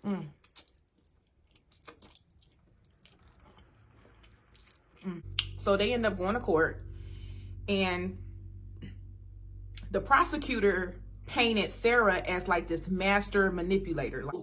Mm. Mm. So they end up going to court, and the prosecutor painted Sarah as like this master manipulator. Like,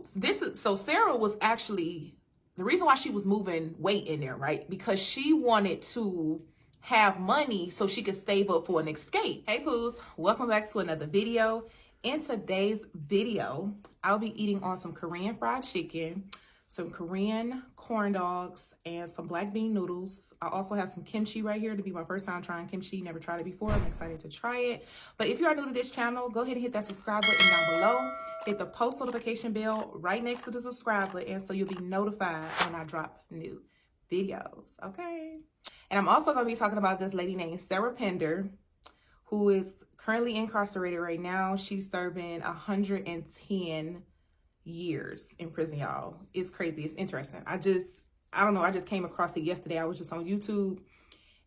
so Sarah was actually the reason why she was moving weight in there, right? Because she wanted to have money so she could save up for an escape. Hey Poos, welcome back to another video. In today's video, I'll be eating on some Korean fried chicken, some Korean corn dogs, and some black bean noodles. I also have some kimchi right here to be my first time trying kimchi. Never tried it before. I'm excited to try it. But if you are new to this channel, go ahead and hit that subscribe button down below. Hit the post notification bell right next to the subscribe button so you'll be notified when I drop new videos, okay? And I'm also going to be talking about this lady named Sarah Pender, who is currently incarcerated right now. She's serving 110 years in prison, y'all. It's crazy. It's interesting. I don't know. I just came across it yesterday. I was just on YouTube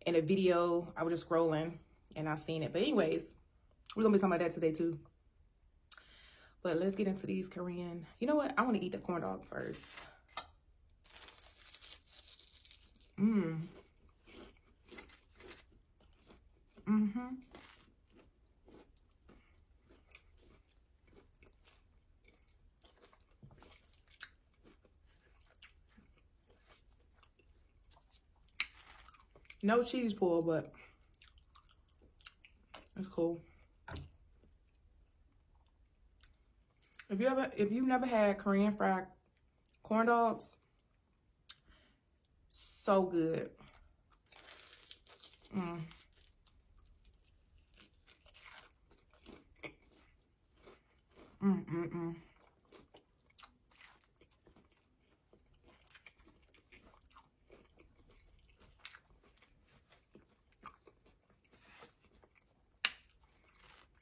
in a video. I was just scrolling and I seen it. But anyways, we're going to be talking about that today too. But let's get into these Korean. You know what? I want to eat the corn dogs first. Mm-hmm. No cheese pull, but it's cool. If you've never had Korean fried corn dogs, so good. Mm. Mm-mm-mm.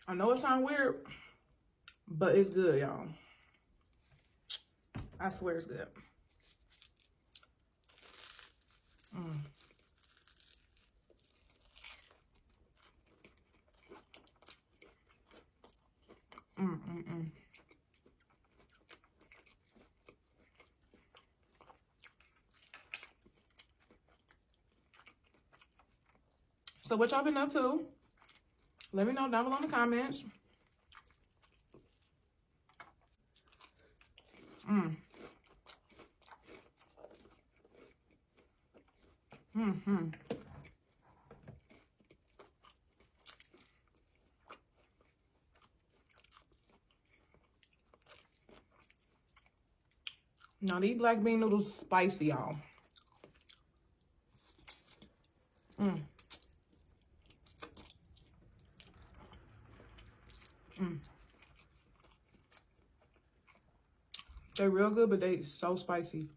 I know it sounds weird, but it's good, y'all. I swear it's good. Mm. Mm-mm-mm. So what y'all been up to? Let me know down below in the comments. Mm. Mm-hmm. Now these black bean noodles spicy, y'all. Mm. Mm. They're real good, but they so spicy.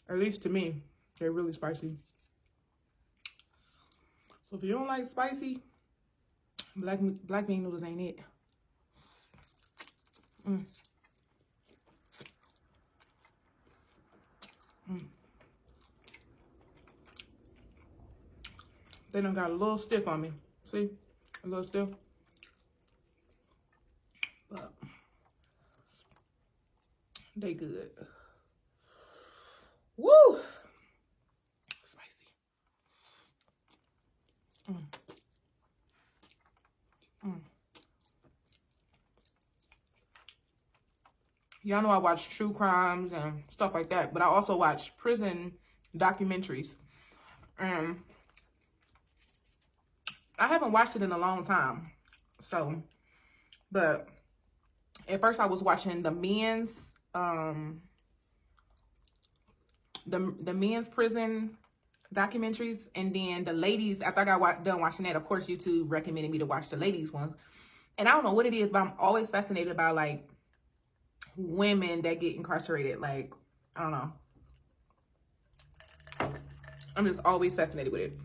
At least to me, they're really spicy. So if you don't like spicy, black bean noodles ain't it. Mm. Mm. They done got a little stiff on me. See? A little stiff. But they good. Woo! Spicy. Mm. Mm. Y'all know I watch true crimes and stuff like that, but I also watch prison documentaries. And I haven't watched it in a long time. So, but at first I was watching the men's the men's prison documentaries, and then the ladies, after I got done watching that, of course YouTube recommended me to watch the ladies ones. And I don't know what it is, but I'm always fascinated about like women that get incarcerated. Like, I don't know, I'm just always fascinated with it.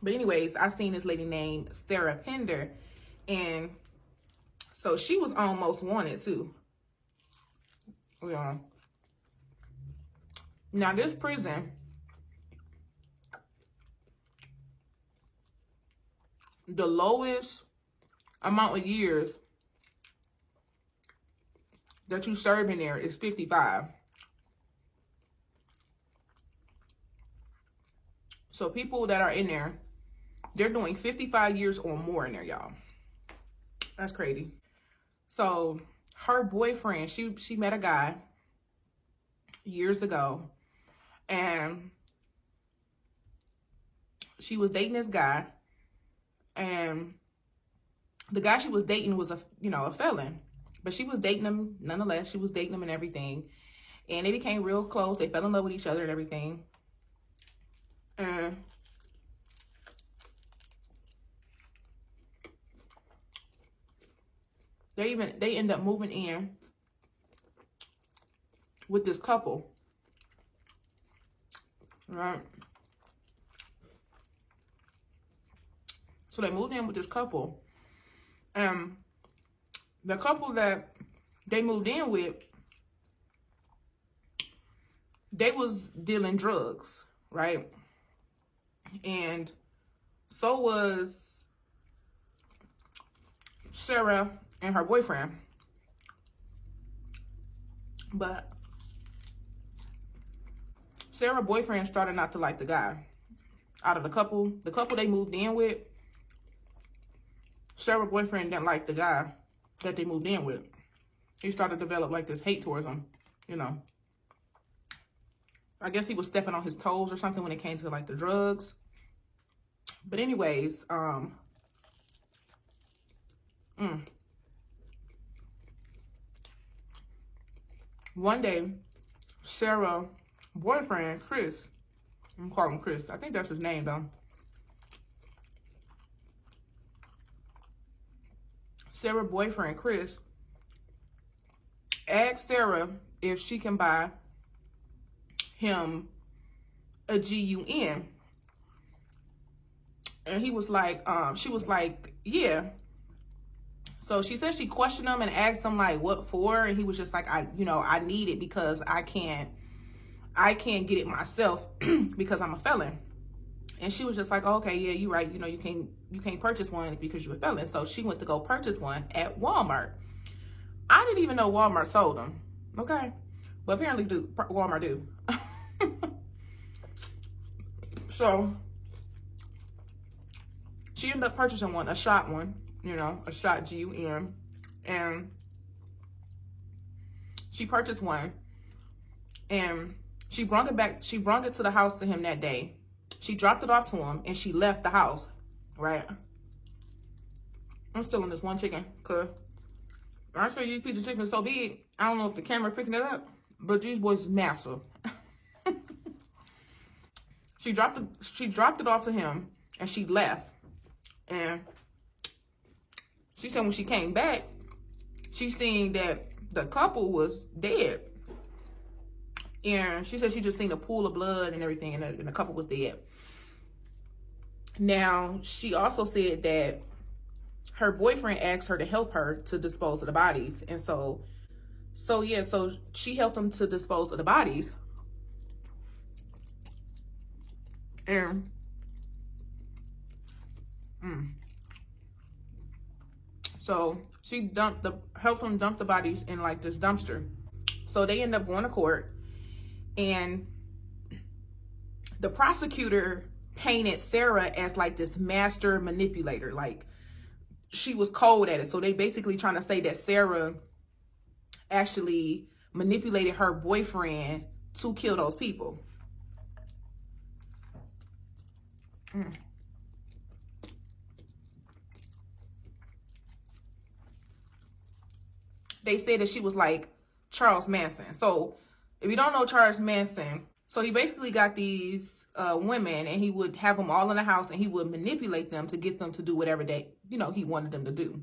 But anyways, I seen this lady named Sarah Pender, and so she was almost wanted too. Yeah. Now this prison, the lowest amount of years that you serve in there is 55. So people that are in there, they're doing 55 years or more in there, y'all. That's crazy. So her boyfriend, she met a guy years ago, and she was dating this guy, and the guy she was dating was a felon, but she was dating him nonetheless. She was dating him and everything, and they became real close. They fell in love with each other and everything. And they end up moving in with this couple, right? So they moved in with this couple, and the couple that they moved in with, they was dealing drugs, right? And so was Sarah and her boyfriend. But Sarah's boyfriend started not to like the guy. Out of the couple they moved in with, Sarah's boyfriend didn't like the guy that they moved in with. He started to develop like this hate towards him, you know. I guess he was stepping on his toes or something when it came to like the drugs. But anyways, one day, Sarah's boyfriend, Chris, I'm gonna call him Chris. I think that's his name though. Sarah's boyfriend, Chris, asked Sarah if she can buy him a GUN. And he was like, she was like, yeah. So she said she questioned him and asked him like, what for? And he was just like, I need it because I can't get it myself because I'm a felon. And she was just like, oh, okay, yeah, you're right. You can't purchase one because you're a felon. So she went to go purchase one at Walmart. I didn't even know Walmart sold them. Okay. But apparently Walmart do. So she ended up purchasing one, a shot one, a shot GUN. And she purchased one, and she brought it to the house to him that day. She dropped it off to him, and she left the house, right? I'm still on this one chicken, because I show you, these piece of chicken is so big, I don't know if the camera picking it up, but these boys is massive. She dropped it off to him, and she left. And she said when she came back, she seen that the couple was dead. And she said she just seen a pool of blood and everything, and the couple was dead. Now, she also said that her boyfriend asked her to help her to dispose of the bodies. And so she helped him to dispose of the bodies. And so she helped him dump the bodies in like this dumpster. So they end up going to court, and the prosecutor painted Sarah as like this master manipulator. Like she was cold at it. So they basically trying to say that Sarah actually manipulated her boyfriend to kill those people. They said that she was like Charles Manson. So if you don't know Charles Manson, so he basically got these women, and he would have them all in the house, and he would manipulate them to get them to do whatever he wanted them to do.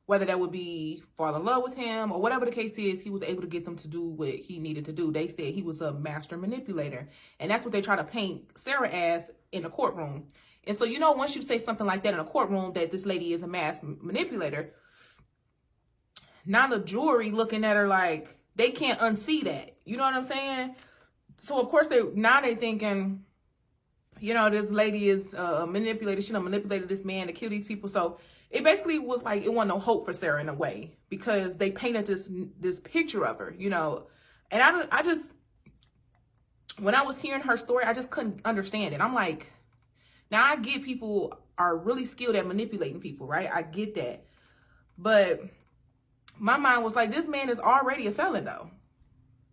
Whether that would be fall in love with him or whatever the case is, he was able to get them to do what he needed to do. They said he was a master manipulator. And that's what they try to paint Sarah as in the courtroom. And so, once you say something like that in a courtroom, that this lady is a mass manipulator, now the jury looking at her like, they can't unsee that. You know what I'm saying? So, of course, they thinking, this lady is a manipulator. She done manipulated this man to kill these people. So it basically was like it wasn't no hope for Sarah in a way, because they painted this picture of her, you know. And I just, when I was hearing her story, I just couldn't understand it. I'm like, now I get people are really skilled at manipulating people, right? I get that. But my mind was like, this man is already a felon though.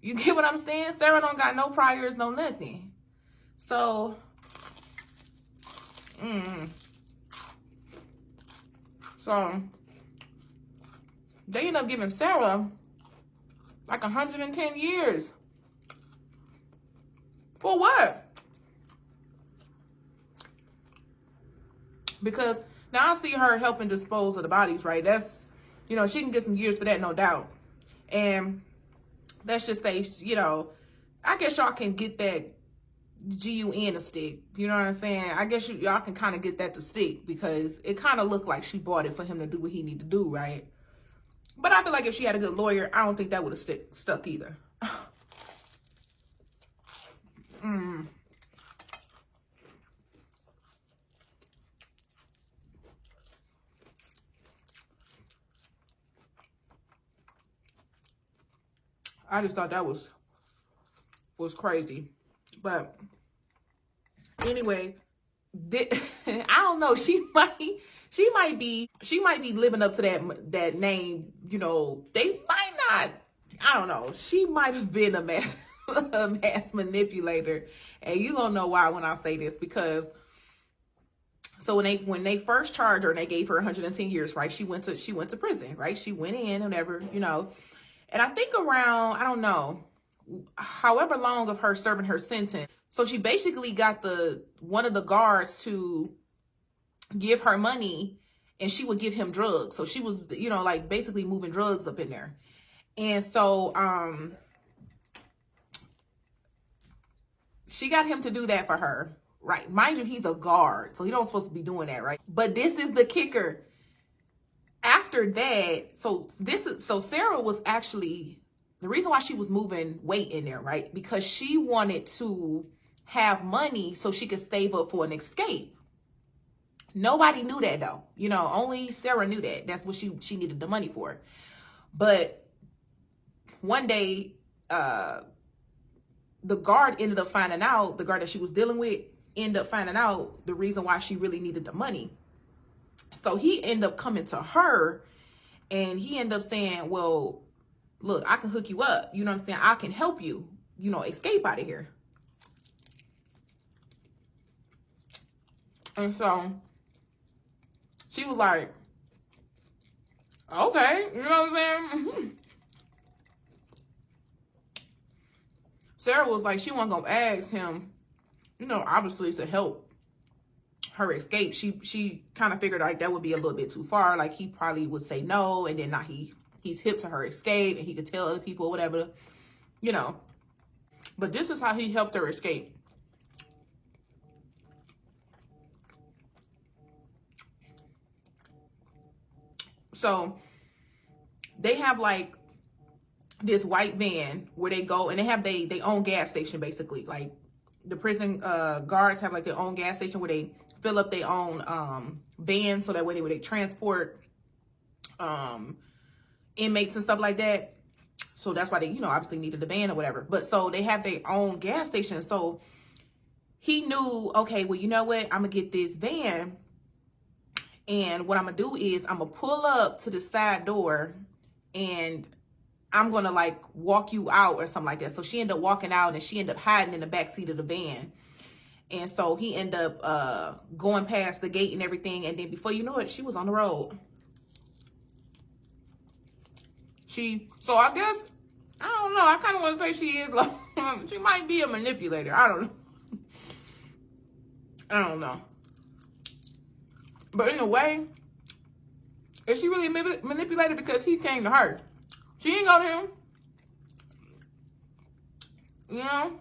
You get what I'm saying? Sarah don't got no priors, no nothing. So, so they end up giving Sarah like 110 years. For what? Because now I see her helping dispose of the bodies, right? That's, you know, she can get some years for that, no doubt. And let's just say, you know, I guess y'all can get that GUN to stick. You know what I'm saying? I guess y'all can kind of get that to stick, because it kind of looked like she bought it for him to do what he need to do, right? But I feel like if she had a good lawyer, I don't think that would have stuck either. I just thought that was crazy. But anyway, I don't know. She might be living up to that name. You know, they might not. I don't know. She might have been a mass manipulator, and you gonna know why when I say this, because so when they first charged her and they gave her 110 years, right? She went to prison, right? She went in, whatever, you know. And I think around, I don't know, however long of her serving her sentence. So she basically got one of the guards to give her money, and she would give him drugs. So she was, you know, like basically moving drugs up in there. And so she got him to do that for her, right? Mind you, he's a guard, so he don't supposed to be doing that, right? But this is the kicker. After that, so Sarah was actually, the reason why she was moving weight in there, right? Because she wanted to have money so she could save up for an escape. Nobody knew that though. You know, only Sarah knew that. That's what she needed the money for. But one day, the guard ended up finding out, the guard that she was dealing with ended up finding out the reason why she really needed the money. So he ended up coming to her, and he ended up saying, well, look, I can hook you up. You know what I'm saying? I can help you, you know, escape out of here. And so she was like, okay, you know what I'm saying? Sarah was like, she wasn't going to ask him, you know, obviously to help her escape. She kind of figured like that would be a little bit too far. Like he probably would say no, and then now he's hip to her escape, and he could tell other people, whatever, you know. But this is how he helped her escape. So they have like this white van where they go, and they have they own gas station basically. Like the prison guards have like their own gas station where they fill up their own van, so that way they transport inmates and stuff like that. So that's why they, you know, obviously needed a van or whatever. But so they have their own gas station. So he knew, okay, well, you know what? I'm gonna get this van, and what I'm gonna do is I'm gonna pull up to the side door, and I'm gonna like walk you out or something like that. So she ended up walking out, and she ended up hiding in the back seat of the van. And so he ended up going past the gate and everything. And then before you know it, she was on the road. So I guess, I don't know. I kind of want to say she is like, she might be a manipulator. I don't know. But in a way, is she really manipulated because he came to her? She ain't go to him. You know?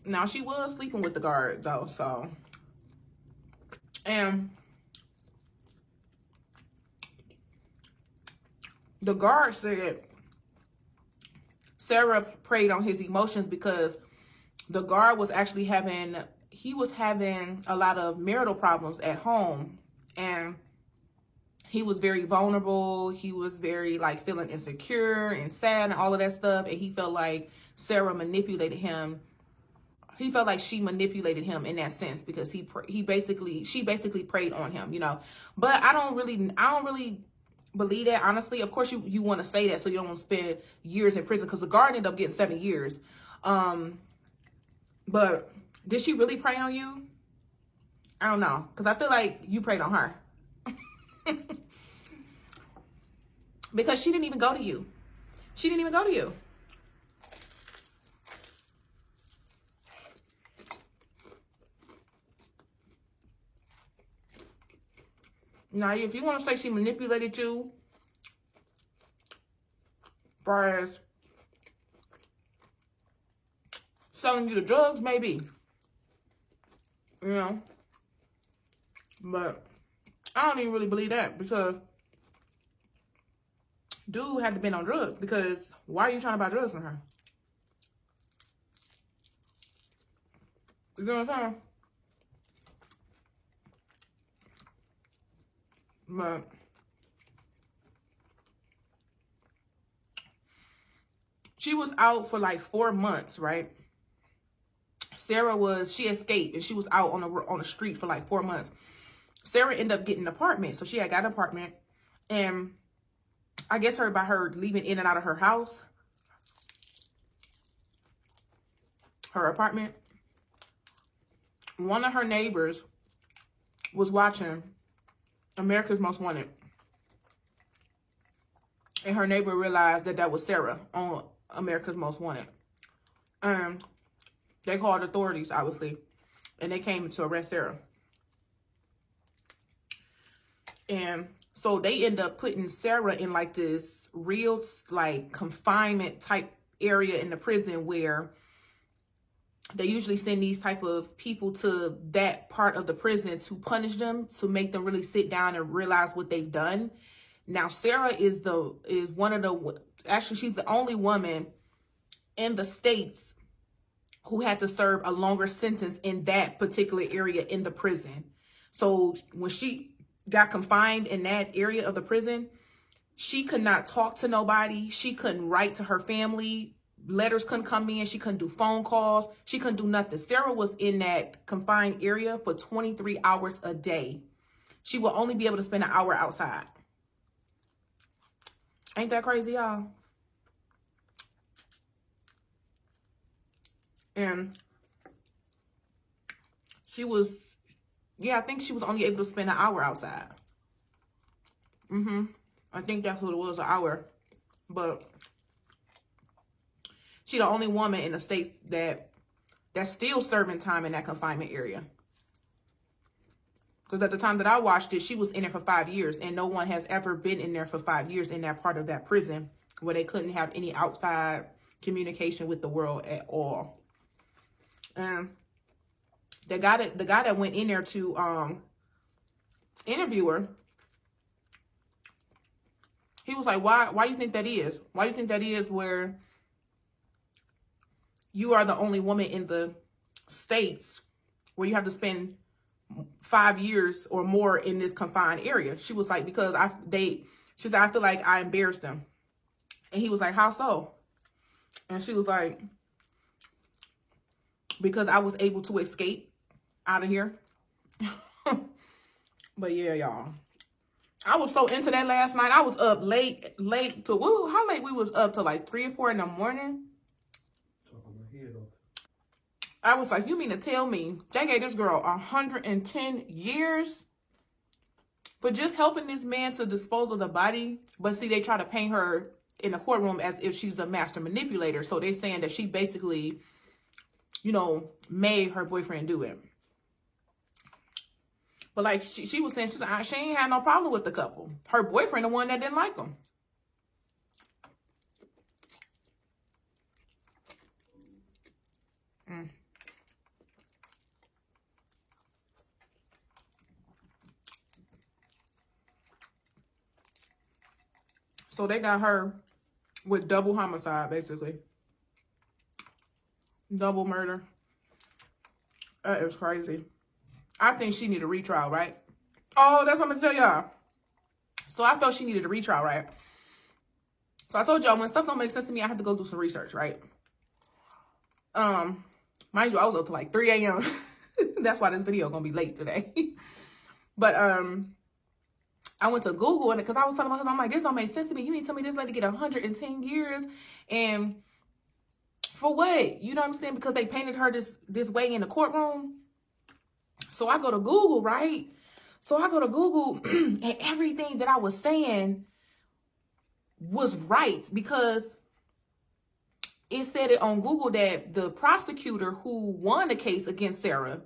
Now, she was sleeping with the guard, though, so. And the guard said Sarah preyed on his emotions because the guard was actually having a lot of marital problems at home. And he was very vulnerable. He was very like feeling insecure and sad and all of that stuff. And he felt like Sarah manipulated him. He felt like she manipulated him in that sense because she basically preyed on him, you know. But I don't really believe that, honestly. Of course, you want to say that so you don't want to spend years in prison, because the guard ended up getting 7 years. But did she really prey on you? I don't know, because I feel like you preyed on her. Because she didn't even go to you. She didn't even go to you. Now, if you want to say she manipulated you, as far as selling you the drugs, maybe. You know. But I don't even really believe that, because dude had to been on drugs, because why are you trying to buy drugs from her? You know what I'm saying? But she was out for like 4 months, right? She escaped and she was out on the street for like 4 months. Sarah ended up getting an apartment. So she had got an apartment, and I guess by her leaving in and out of her house, her apartment, one of her neighbors was watching America's Most Wanted. And her neighbor realized that was Sarah on America's Most Wanted. They called authorities, obviously, and they came to arrest Sarah. And so they end up putting Sarah in like this real like confinement type area in the prison, where they usually send these type of people to that part of the prison to punish them, to make them really sit down and realize what they've done. Now, Sarah is one of the, actually, she's the only woman in the States who had to serve a longer sentence in that particular area in the prison. So when she got confined in that area of the prison, she could not talk to nobody. She couldn't write to her family. Letters couldn't come in. She couldn't do phone calls. She couldn't do nothing. Sarah was in that confined area for 23 hours a day. She will only be able to spend an hour outside. Ain't that crazy, y'all? And she was, I think she was only able to spend an hour outside. I think that's what it was, an hour. But she the only woman in the States that's still serving time in that confinement area. Because at the time that I watched it, she was in it for 5 years, and no one has ever been in there for 5 years in that part of that prison where they couldn't have any outside communication with the world at all. And the guy that went in there to interview her, he was like, why do you think that is? Why do you think that is, where you are the only woman in the States where you have to spend 5 years or more in this confined area? She was like, because she said, I feel like I embarrassed them. And he was like, how so? And she was like, because I was able to escape out of here. But yeah, y'all, I was so into that last night. I was up late to, how late we was up, to like 3 or 4 in the morning. I was like, you mean to tell me they gave this girl 110 years for just helping this man to dispose of the body? But see, they try to paint her in the courtroom as if she's a master manipulator. So they're saying that she basically, made her boyfriend do it. But like she was saying, she ain't had no problem with the couple. Her boyfriend, the one that didn't like them. So they got her with double homicide, basically. Double murder. It was crazy. I think she need a retrial, right? Oh, that's what I'm gonna tell y'all. So I felt she needed a retrial, right? So I told y'all when stuff don't make sense to me, I have to go do some research, right? Mind you, I was up to like 3 a.m. That's why this video gonna be late today. But I went to Google it because I was telling my husband, I'm like, this don't make sense to me. You need to tell me this lady get 110 years and for what? You know what I'm saying? Because they painted her this way in the courtroom. So I go to Google, right? So I go to Google and everything that I was saying was right because it said it on Google that the prosecutor who won the case against Sarah,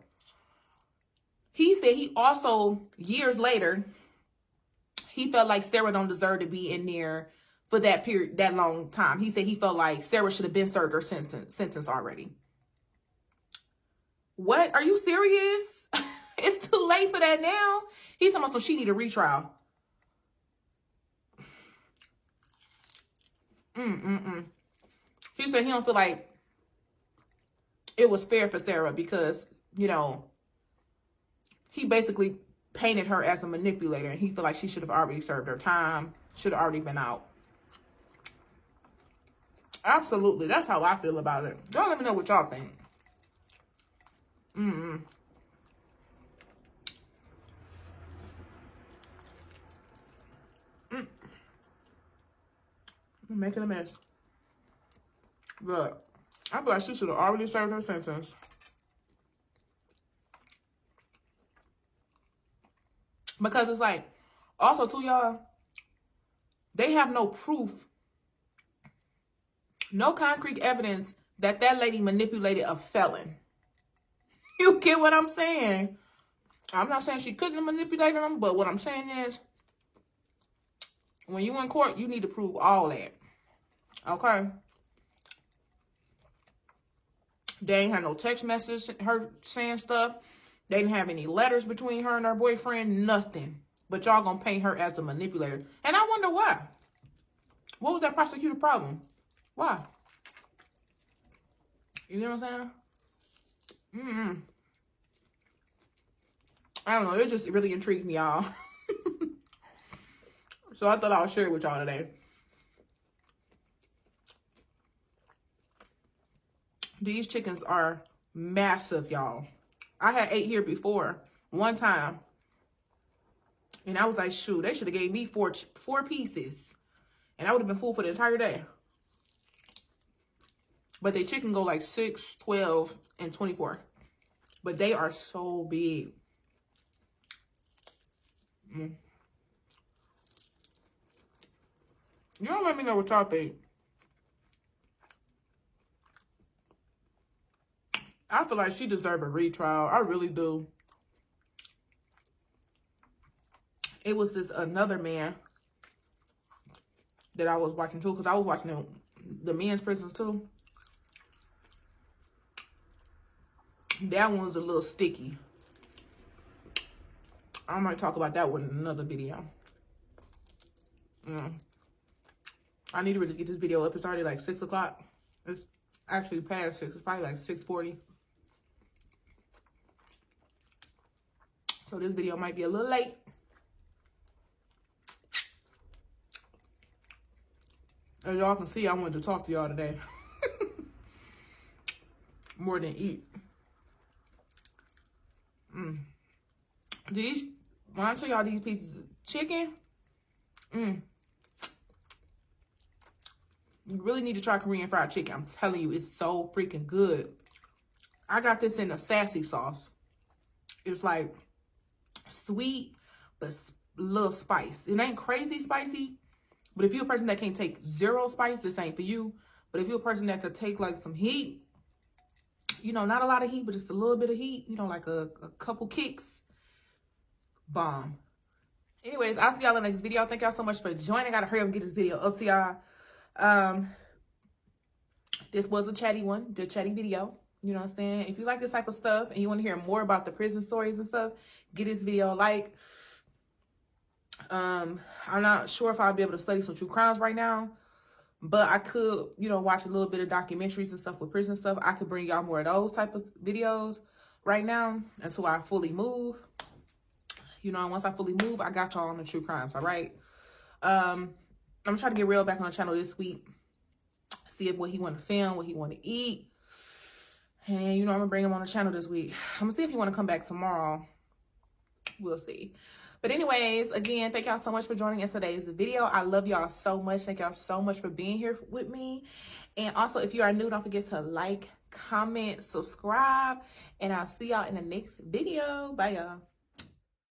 he said he also, years later, he felt like Sarah don't deserve to be in there for that period, that long time. He said he felt like Sarah should have been served her sentence already. What? Are you serious? It's too late for that now? He's talking about so she need a retrial. He said he don't feel like it was fair for Sarah because, you know, he basically painted her as a manipulator and he feel like she should have already served her time, should have already been out. Absolutely. That's how I feel about it. Y'all let me know what y'all think. I'm making a mess. But I feel like she should have already served her sentence. Because it's like, also too, y'all, they have no proof, no concrete evidence that that lady manipulated a felon. You get what I'm saying? I'm not saying she couldn't have manipulated him, but what I'm saying is, when you in court, you need to prove all that. Okay? They ain't had no text message, her saying stuff. They didn't have any letters between her and her boyfriend, nothing. But y'all gonna paint her as the manipulator. And I wonder why. What was that prosecutor problem? Why? You know what I'm saying? I don't know. It just really intrigued me, y'all. So I thought I would share it with y'all today. These chickens are massive, y'all. I had 8 here before, one time. And I was like, shoot, they should have gave me four pieces. And I would have been full for the entire day. But they chicken go like 6, 12, and 24. But they are so big. Y'all let me know what y'all think. I feel like she deserved a retrial. I really do. It was this another man that I was watching too, because I was watching the men's prisons too. That one was a little sticky. I might talk about that one in another video. I need to really get this video up. It's already like 6 o'clock. It's actually past 6. It's probably like 6:40. So this video might be a little late. As y'all can see, I wanted to talk to y'all today. More than eat. These, when I tell y'all these pieces of chicken, you really need to try Korean fried chicken. I'm telling you, it's so freaking good. I got this in a sassy sauce. It's like sweet, but a little spice. It ain't crazy spicy, but if you're a person that can't take zero spice, this ain't for you. But if you're a person that could take like some heat, you know, not a lot of heat, but just a little bit of heat, you know, like a couple kicks, bomb. Anyways, I'll see y'all in the next video. Thank y'all so much for joining. I gotta hurry up and get this video up to y'all. This was a chatty one, the chatty video. You know what I'm saying? If you like this type of stuff and you want to hear more about the prison stories and stuff, give this video a like. I'm not sure if I'll be able to study some true crimes right now, but I could, you know, watch a little bit of documentaries and stuff with prison stuff. I could bring y'all more of those type of videos right now until I fully move. You know, once I fully move, I got y'all on the true crimes, all right? I'm trying to get real back on the channel this week. See what he want to film, what he want to eat. And, you know, I'm going to bring him on the channel this week. I'm going to see if he want to come back tomorrow. We'll see. But anyways, again, thank y'all so much for joining in today's video. I love y'all so much. Thank y'all so much for being here with me. And also, if you are new, don't forget to like, comment, subscribe. And I'll see y'all in the next video. Bye, y'all.